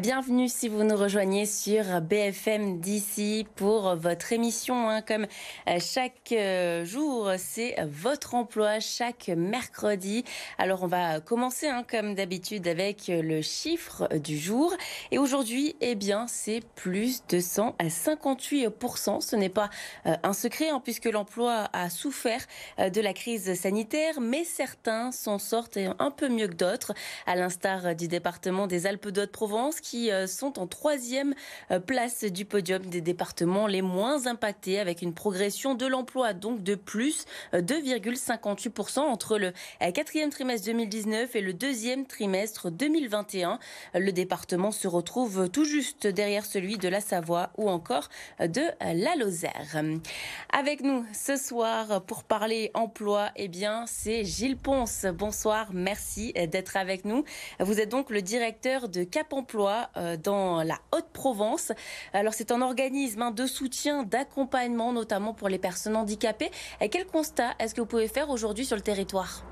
Bienvenue si vous nous rejoignez sur BFM d'ici pour votre émission. Comme chaque jour, c'est votre emploi chaque mercredi. Alors on va commencer comme d'habitude avec le chiffre du jour. Et aujourd'hui, c'est plus de 158%. Ce n'est pas un secret puisque l'emploi a souffert de la crise sanitaire, mais certains s'en sortent un peu mieux que d'autres, à l'instar du département des Alpes-de-Haute-Provence, qui sont en troisième place du podium des départements les moins impactés, avec une progression de l'emploi donc de plus 2,58% entre le quatrième trimestre 2019 et le deuxième trimestre 2021. Le département se retrouve tout juste derrière celui de la Savoie ou encore de la Lozère. Avec nous ce soir pour parler emploi, c'est Gilles Ponce. Bonsoir, merci d'être avec nous. Vous êtes donc le directeur de Cap Emploi dans la Haute-Provence. Alors c'est un organisme de soutien, d'accompagnement, notamment pour les personnes handicapées. Et quel constat est-ce que vous pouvez faire aujourd'hui sur le territoire ?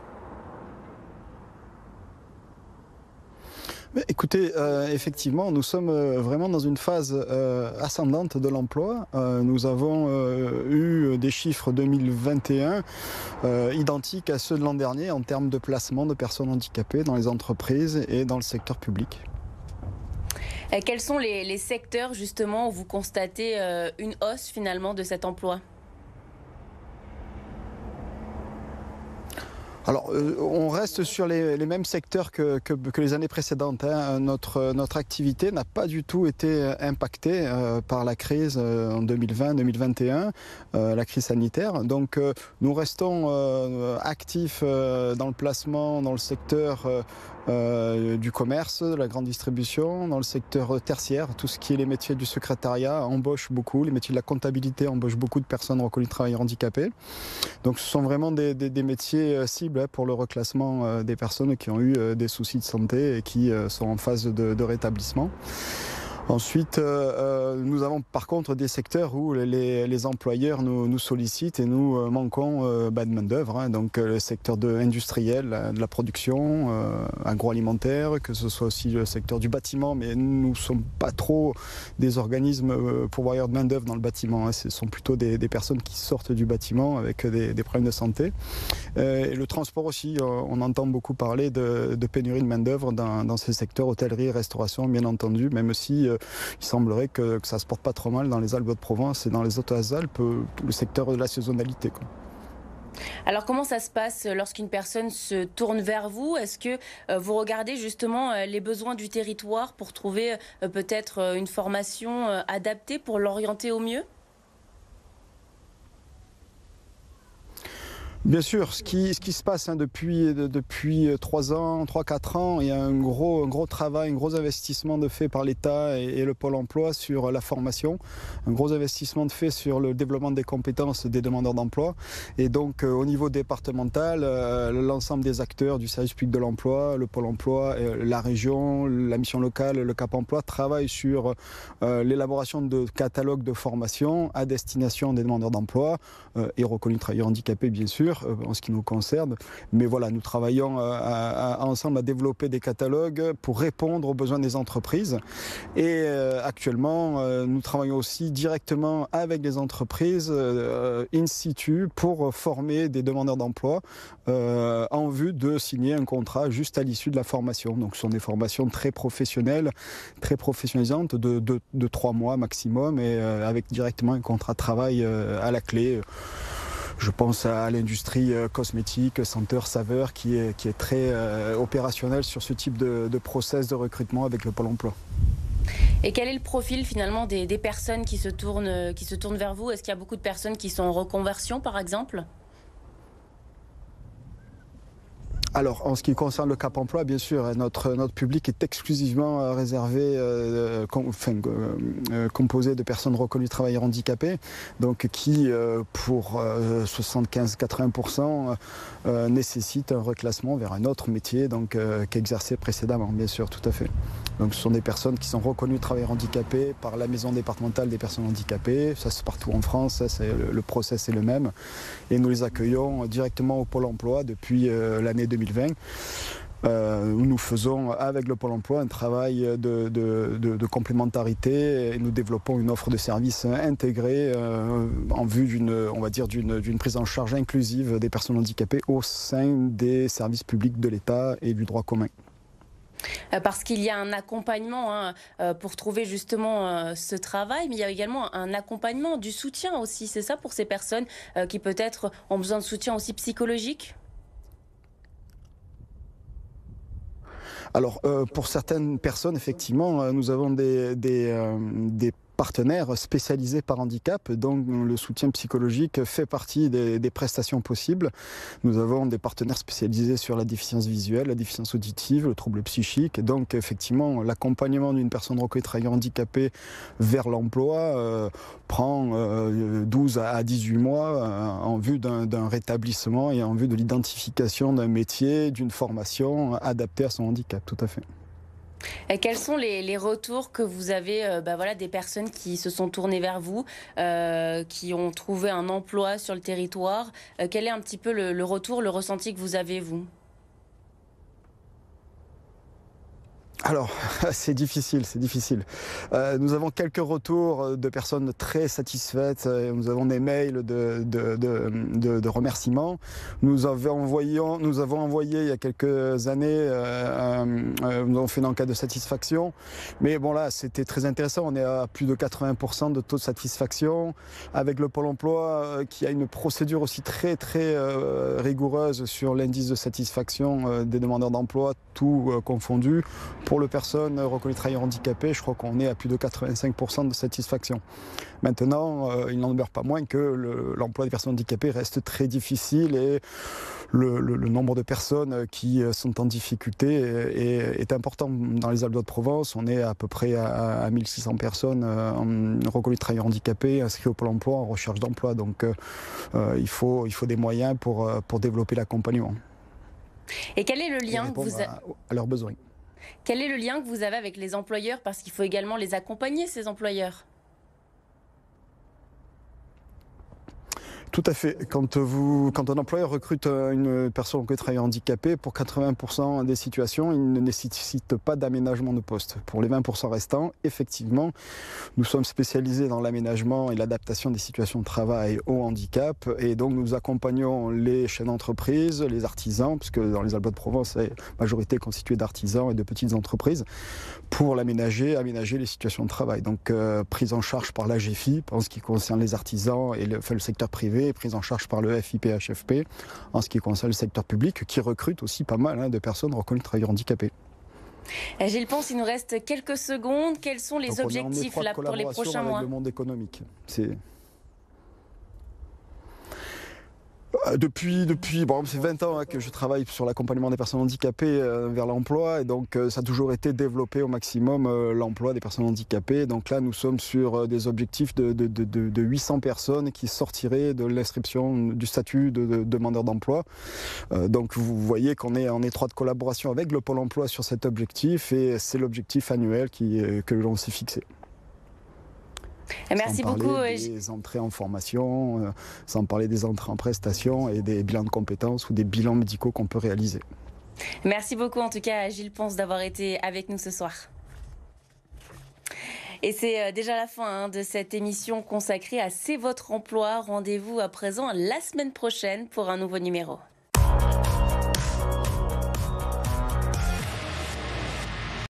Écoutez, effectivement, nous sommes vraiment dans une phase ascendante de l'emploi. Nous avons eu des chiffres 2021 identiques à ceux de l'an dernier en termes de placement de personnes handicapées dans les entreprises et dans le secteur public. Quels sont les secteurs justement où vous constatez une hausse finalement de cet emploi ? Alors, on reste sur les mêmes secteurs que les années précédentes. Notre activité n'a pas du tout été impactée par la crise en 2020-2021, la crise sanitaire. Donc, nous restons actifs dans le placement, dans le secteur du commerce, de la grande distribution, dans le secteur tertiaire. Tout ce qui est les métiers du secrétariat embauchent beaucoup. Les métiers de la comptabilité embauchent beaucoup de personnes reconnues travailleurs handicapés. Donc, ce sont vraiment des métiers cibles pour le reclassement des personnes qui ont eu des soucis de santé et qui sont en phase de rétablissement. Ensuite, nous avons par contre des secteurs où les employeurs nous sollicitent et nous manquons de main-d'œuvre. Donc le secteur industriel, de la production, agroalimentaire, que ce soit aussi le secteur du bâtiment, mais nous ne sommes pas trop des organismes pourvoyeurs de main-d'œuvre dans le bâtiment. Ce sont plutôt des personnes qui sortent du bâtiment avec des problèmes de santé. Et le transport aussi, on entend beaucoup parler de pénurie de main-d'œuvre dans ces secteurs, hôtellerie, restauration, bien entendu, même si il semblerait que ça se porte pas trop mal dans les Alpes-de-Provence et dans les Hautes-Alpes, le secteur de la saisonnalité. Alors comment ça se passe lorsqu'une personne se tourne vers vous ? Est-ce que vous regardez justement les besoins du territoire pour trouver peut-être une formation adaptée pour l'orienter au mieux ? Bien sûr, ce qui se passe depuis 3-4 ans, il y a un gros travail, un gros investissement de fait par l'État et le Pôle emploi sur la formation, un gros investissement de fait sur le développement des compétences des demandeurs d'emploi. Et donc au niveau départemental, l'ensemble des acteurs du service public de l'emploi, le Pôle emploi, la région, la mission locale, le Cap emploi travaillent sur l'élaboration de catalogues de formation à destination des demandeurs d'emploi et reconnus travailleurs handicapés bien sûr, en ce qui nous concerne. Mais voilà, nous travaillons ensemble à développer des catalogues pour répondre aux besoins des entreprises. Et actuellement, nous travaillons aussi directement avec les entreprises in situ pour former des demandeurs d'emploi en vue de signer un contrat juste à l'issue de la formation. Donc ce sont des formations très professionnelles, très professionnalisantes de 3 mois maximum et avec directement un contrat de travail à la clé. Je pense à l'industrie cosmétique, senteur, saveur, qui est très opérationnelle sur ce type de process de recrutement avec le Pôle emploi. Et quel est le profil finalement des personnes qui se tournent vers vous ? Est-ce qu'il y a beaucoup de personnes qui sont en reconversion par exemple ? Alors, en ce qui concerne le Cap emploi, bien sûr, notre public est exclusivement réservé, composé de personnes reconnues travailleurs handicapés, donc qui, pour 75-80%, nécessitent un reclassement vers un autre métier qu'exerçaient précédemment, bien sûr, tout à fait. Donc, ce sont des personnes qui sont reconnues travailleurs handicapés par la maison départementale des personnes handicapées. Ça, c'est partout en France, le process est le même. Et nous les accueillons directement au Pôle emploi depuis l'année 2020. Nous faisons avec le Pôle emploi un travail de complémentarité et nous développons une offre de services intégrée en vue d'une prise en charge inclusive des personnes handicapées au sein des services publics de l'État et du droit commun. Parce qu'il y a un accompagnement pour trouver justement ce travail, mais il y a également un accompagnement, du soutien aussi, c'est ça pour ces personnes qui peut-être ont besoin de soutien aussi psychologique? Alors, pour certaines personnes, effectivement, nous avons des partenaires spécialisés par handicap, donc le soutien psychologique fait partie des prestations possibles. Nous avons des partenaires spécialisés sur la déficience visuelle, la déficience auditive, le trouble psychique. Donc effectivement, l'accompagnement d'une personne reconnaître travailleur handicapé vers l'emploi prend 12 à 18 mois en vue d'un rétablissement et en vue de l'identification d'un métier, d'une formation adaptée à son handicap, tout à fait. Et quels sont les retours que vous avez des personnes qui se sont tournées vers vous, qui ont trouvé un emploi sur le territoire? Quel est un petit peu le retour, le ressenti que vous avez, vous? Alors, c'est difficile, c'est difficile. Nous avons quelques retours de personnes très satisfaites. Nous avons des mails de remerciements. Nous avons envoyé il y a quelques années, nous avons fait une enquête de satisfaction. Mais bon là, c'était très intéressant. On est à plus de 80% de taux de satisfaction. Avec le Pôle emploi qui a une procédure aussi très rigoureuse sur l'indice de satisfaction des demandeurs d'emploi, tout confondu. Pour les personnes reconnues travailleurs handicapés, je crois qu'on est à plus de 85% de satisfaction. Maintenant, il n'en demeure pas moins que l'emploi des personnes handicapées reste très difficile et le nombre de personnes qui sont en difficulté est important. Dans les Alpes-de-Haute-Provence, on est à peu près à 1600 personnes reconnues travailleurs handicapés inscrits au Pôle emploi en recherche d'emploi. Donc il faut des moyens pour développer l'accompagnement. Et quel est le lien que vous à leurs besoins. Quel est le lien que vous avez avec les employeurs? Parce qu'il faut également les accompagner, ces employeurs. Tout à fait. Quand un employeur recrute une personne qui est travailleur handicapé, pour 80% des situations, il ne nécessite pas d'aménagement de poste. Pour les 20% restants, effectivement, nous sommes spécialisés dans l'aménagement et l'adaptation des situations de travail au handicap. Et donc, nous accompagnons les chefs d'entreprise, les artisans, puisque dans les Alpes-de-Provence, c'est majorité constituée d'artisans et de petites entreprises, pour aménager les situations de travail. Donc, prise en charge par l'AGFI, en ce qui concerne les artisans et le secteur privé, prise en charge par le FIPHFP en ce qui concerne le secteur public qui recrute aussi pas mal de personnes reconnues travailleurs handicapés. Gilles Pons, il nous reste quelques secondes. Quels sont les objectifs là, pour les prochains mois? Avec le monde économique. Depuis c'est 20 ans que je travaille sur l'accompagnement des personnes handicapées vers l'emploi et donc ça a toujours été développer au maximum l'emploi des personnes handicapées. Donc là, nous sommes sur des objectifs de 800 personnes qui sortiraient de l'inscription du statut de demandeur d'emploi. Donc vous voyez qu'on est en étroite collaboration avec le Pôle emploi sur cet objectif et c'est l'objectif annuel que l'on s'est fixé. Merci beaucoup. Des entrées en formation, sans parler des entrées en prestations et des bilans de compétences ou des bilans médicaux qu'on peut réaliser. Merci beaucoup en tout cas à Gilles Pons d'avoir été avec nous ce soir. Et c'est déjà la fin de cette émission consacrée à C'est votre emploi. Rendez-vous à présent la semaine prochaine pour un nouveau numéro.